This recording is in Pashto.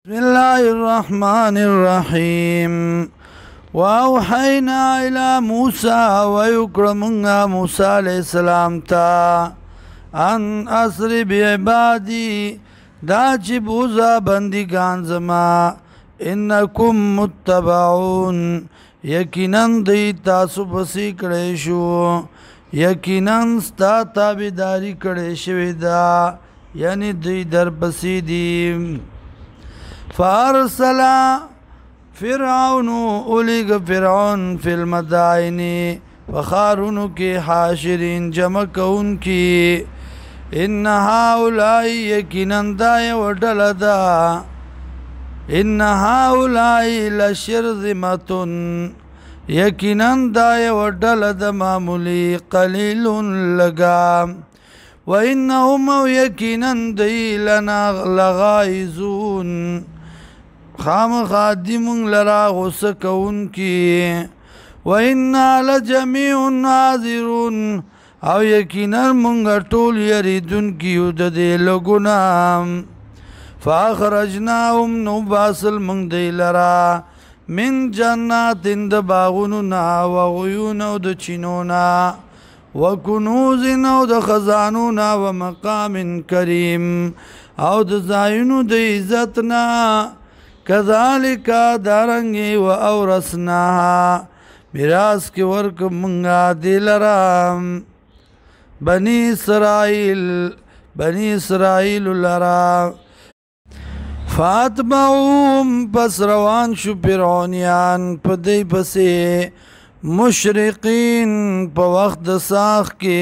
بسم الله الرحمن الرحيم وأوحينا إلى موسى ويكرمنا موسى عليه السلام تا أن أسر بعبادي دا چی بوزا بندگان زما انکم متبعون یقیناً دی تاسو پسی کڑی شو یقیناً ستا تابداری کڑی شوی دا یعنی دی در پسی دی فارسلا فرعون اولیگ فرعون فی المدائن فخارونو کی حاشرین جمع کون کی ان هؤلاء یقیناً دای وڈلدا ان هؤلاء لشرذمتن یقیناً دای وڈلد معمولی قلیل لگا وانهم یقیناً دی لنا لغائزون خام خادم لرا غسکون کی وإنا لجميع حاضرون او یقینا منگا ټول یریدون کیو د دې لګونا فاخرجناهم نو باسل منگ دی لرا من جنات د باغونو نا و غیون او د چینونا و کنوز او د خزانونا و مقام کریم او د زاینو د عزتنا کذالک دارنگی و اورثناها میراث کی ورک منگا دی لرا بنی اسرائیل لرا فاتبعوهم پس روان شو فرعونیان پا دی پسی مشرقین پا وقت ساخ کی